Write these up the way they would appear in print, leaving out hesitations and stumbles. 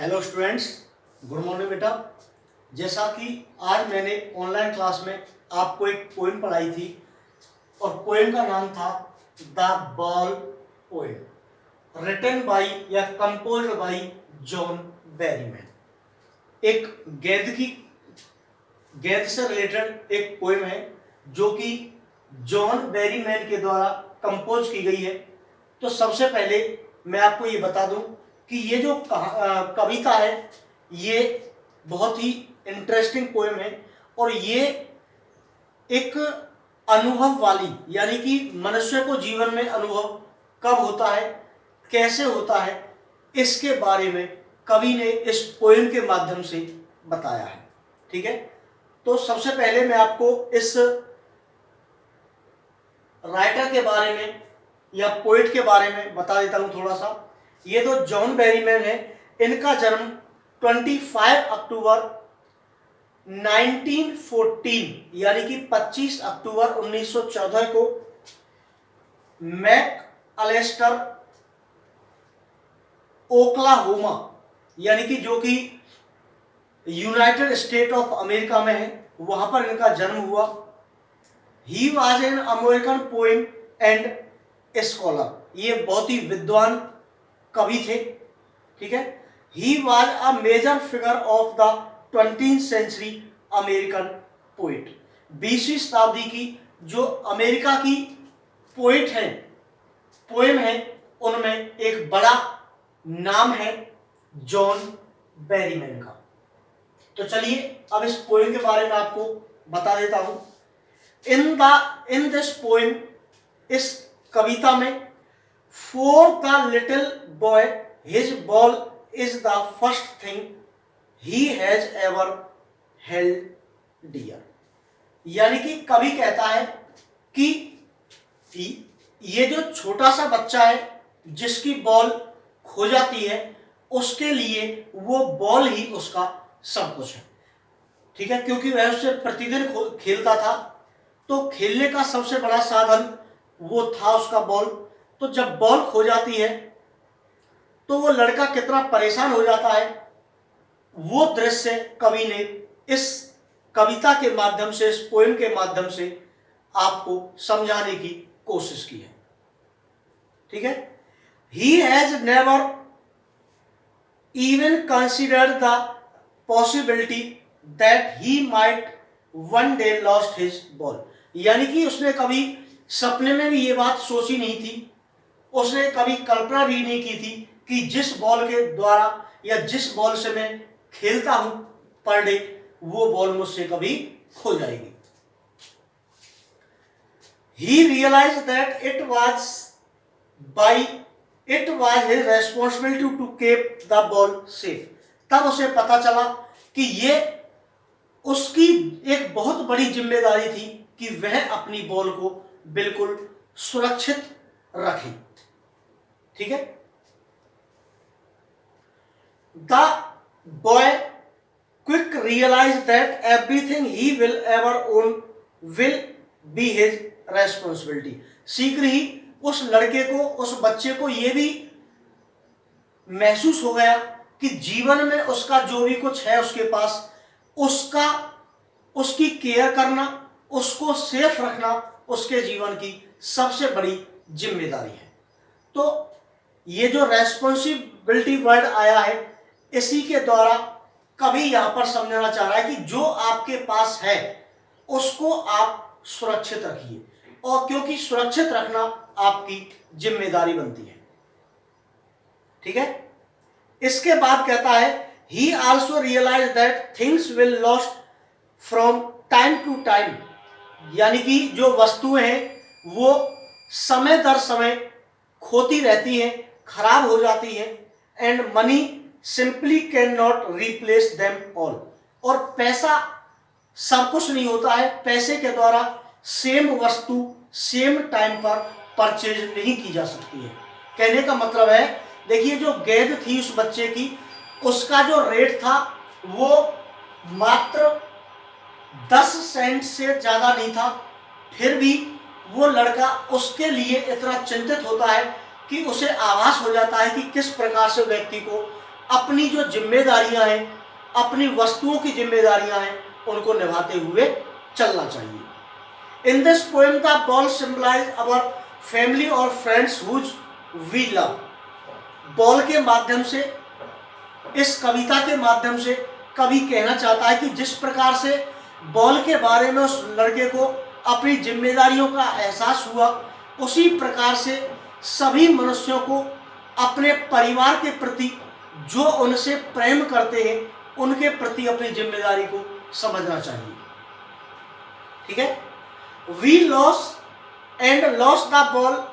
Hello students, good morning बेटा। जैसा कि आज मैंने ऑनलाइन क्लास में आपको एक पोएम पढ़ाई थी और पोएम का नाम था the ball poem, written by या कंपोज्ड बाय जॉन बेरीमैन। एक गेंद से रिलेटेड एक पोएम है जो कि जॉन बेरीमैन के द्वारा कंपोज की गई है। तो सबसे पहले मैं आपको ये बता दूं कि ये जो कविता है ये बहुत ही इंटरेस्टिंग पोएम है और ये एक अनुभव वाली, यानी कि मनुष्य को जीवन में अनुभव कब होता है, कैसे होता है, इसके बारे में कवि ने इस पोएम के माध्यम से बताया है। ठीक है, तो सबसे पहले मैं आपको इस राइटर के बारे में या पोएट के बारे में बता देता हूं थोड़ा सा। ये तो जॉन बेरीमैन है। इनका जन्म 25 अक्टूबर 1914 यानी कि 25 अक्टूबर 1914 को मैक अलेस्टर, ओक्लाहोमा, यानी कि जो कि यूनाइटेड स्टेट ऑफ अमेरिका में है, वहां पर इनका जन्म हुआ। He was an American poem and scholar. ये बहुत ही विद्वान कवि थे। ठीक है, he was a major figure of the 20th century American poet. 20वीं शताब्दी की जो अमेरिका की पोएट है, पोएम है, उनमें एक बड़ा नाम है जॉन बेरीमैन का। तो चलिए अब इस पोएम के बारे में आपको बता देता हूं। इन दिस पोएम, इस कविता में, For the little boy, his ball is the first thing he has ever held dear। यानी कि कवि कहता है कि ये जो छोटा सा बच्चा है जिसकी बॉल खो जाती है, उसके लिए वो बॉल ही उसका सब कुछ है। ठीक है, क्योंकि वह उससे प्रतिदिन खेलता था, तो खेलने का सबसे बड़ा साधन वो था उसका बॉल। तो जब बॉल खो जाती है तो वो लड़का कितना परेशान हो जाता है, वो दृश्य कवि ने इस कविता के माध्यम से, इस पोएम के माध्यम से आपको समझाने की कोशिश की है। ठीक है, he has never even considered the possibility that he might one day lost his ball. यानी कि उसने कभी सपने में भी ये बात सोची नहीं थी, उसने कभी कल्पना भी नहीं की थी कि जिस बॉल के द्वारा या जिस बॉल से मैं खेलता हूं पर डे, वो बॉल मुझसे कभी खो जाएगी। He realized that it was his responsibility to keep the ball safe। तब उसे पता चला कि ये उसकी एक बहुत बड़ी जिम्मेदारी थी कि वह अपनी बॉल को बिल्कुल सुरक्षित रखे। ठीक है, the boy quick realize that everything he will ever own will be his responsibility. शीघ्र ही उस लड़के को, उस बच्चे को यह भी महसूस हो गया कि जीवन में उसका जो भी कुछ है उसके पास, उसकी केयर करना, उसको सेफ रखना उसके जीवन की सबसे बड़ी जिम्मेदारी है। तो ये जो रेस्पॉन्सिबिलिटी वर्ड आया है, इसी के द्वारा कवि यहां पर समझाना चाह रहा है कि जो आपके पास है उसको आप सुरक्षित रखिए, और क्योंकि सुरक्षित रखना आपकी जिम्मेदारी बनती है। ठीक है, इसके बाद कहता है he also realize that things will lost from time to time. यानी कि जो वस्तुएं हैं वो समय दर समय खोती रहती हैं, खराब हो जाती हैं। And money simply can not replace them all. और पैसा सब कुछ नहीं होता है, पैसे के द्वारा सेम वस्तु सेम टाइम पर परचेज नहीं की जा सकती है। कहने का मतलब है, देखिए जो गेंद थी उस बच्चे की, उसका जो रेट था वो मात्र 10 सेंट से ज्यादा नहीं था, फिर भी वो लड़का उसके लिए इतना चिंतित होता है कि उसे आभास हो जाता है कि किस प्रकार से व्यक्ति को अपनी जो जिम्मेदारियां हैं, अपनी वस्तुओं की जिम्मेदारियां हैं, उनको निभाते हुए चलना चाहिए। In this poem the ball symbolise our family और friends whose we love. Ball के माध्यम से, इस कविता के माध्यम से कवि कहना चाहता है कि जिस प्रकार से बॉल के बारे में उस लड़के को अपनी जिम्मेदारियों का एहसास हुआ, उसी प्रकार से सभी मनुष्यों को अपने परिवार के प्रति, जो उनसे प्रेम करते हैं, उनके प्रति अपनी जिम्मेदारी को समझना चाहिए। ठीक है। We loss and loss the ball,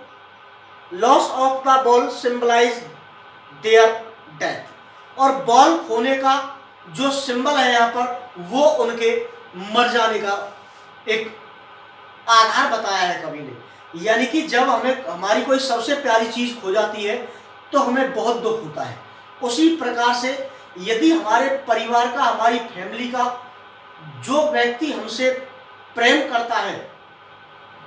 loss of the ball symbolize their death. और बॉल खोने का जो सिंबल है यहाँ पर, वो उनके मर जाने का एक आधार बताया है कवि ने। यानी कि जब हमें हमारी कोई सबसे प्यारी चीज खो जाती है तो हमें बहुत दुख होता है। उसी प्रकार से यदि हमारे परिवार का, हमारी फैमिली का जो व्यक्ति हमसे प्रेम करता है,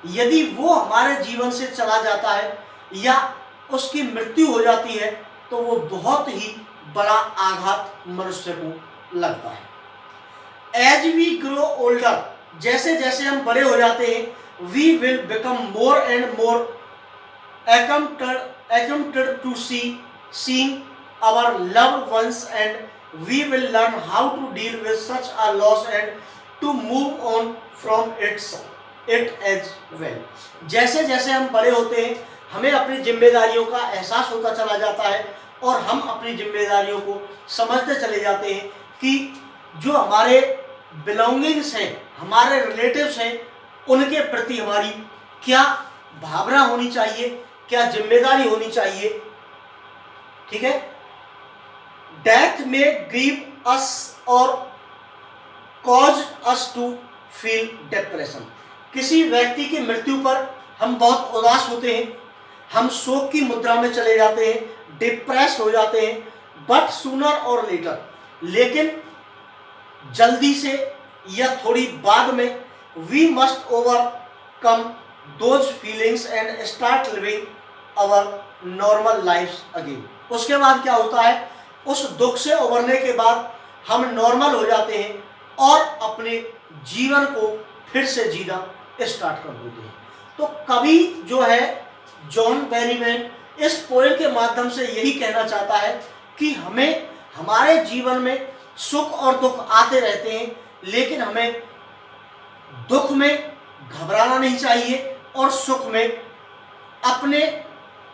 यदि वो हमारे जीवन से चला जाता है या उसकी मृत्यु हो जाती है, तो वो बहुत ही बड़ा आघात मनुष्य को लगता है। एज वी ग्रो ओल्डर, जैसे जैसे हम बड़े हो जाते हैं, we will become more and more accustomed to seeing our loved ones, and we will learn how to deal with such a loss and to move on from it as well। जैसे जैसे हम बड़े होते हैं, हमें अपनी जिम्मेदारियों का एहसास होता चला जाता है और हम अपनी जिम्मेदारियों को समझते चले जाते हैं कि जो हमारे बिलोंगिंग्स हैं, हमारे रिलेटिव्स हैं, उनके प्रति हमारी क्या भावना होनी चाहिए, क्या जिम्मेदारी होनी चाहिए। ठीक है। डेथ में ग्रीव अस और cause us to feel depression. किसी व्यक्ति की मृत्यु पर हम बहुत उदास होते हैं, हम शोक की मुद्रा में चले जाते हैं, डिप्रेस हो जाते हैं, बट सूनर और लेटर, लेकिन जल्दी से या थोड़ी बाद में, we must overcome those feelings and start living our normal lifes again. उसके बाद क्या होता है, उस दुख से उबरने के बाद हम नॉर्मल हो जाते हैं और अपने जीवन को फिर से जीना स्टार्ट कर देते हैं। तो कवि जो है जॉन बेरीमैन, इस पोएम के माध्यम से यही कहना चाहता है कि हमें हमारे जीवन में सुख और दुख आते रहते हैं, लेकिन हमें दुख में घबराना नहीं चाहिए और सुख में अपने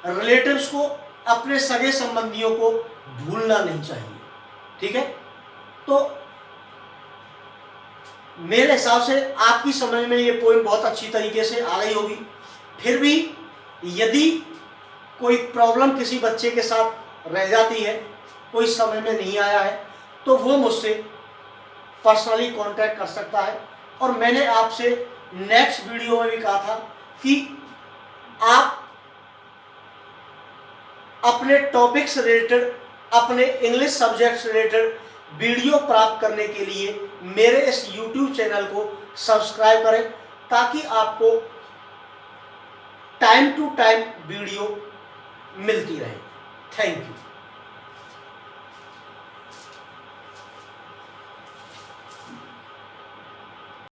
रिलेटिव्स को, अपने सगे संबंधियों को भूलना नहीं चाहिए। ठीक है। तो मेरे हिसाब से आपकी समझ में ये पोएम बहुत अच्छी तरीके से आ गई होगी। फिर भी यदि कोई प्रॉब्लम किसी बच्चे के साथ रह जाती है, कोई समझ में नहीं आया है, तो वो मुझसे पर्सनली कांटेक्ट कर सकता है। और मैंने आपसे नेक्स्ट वीडियो में भी कहा था कि आप अपने टॉपिक से रिलेटेड, अपने इंग्लिश सब्जेक्ट से रिलेटेड वीडियो प्राप्त करने के लिए मेरे इस YouTube चैनल को सब्सक्राइब करें, ताकि आपको टाइम टू टाइम वीडियो मिलती रहे। Thank you.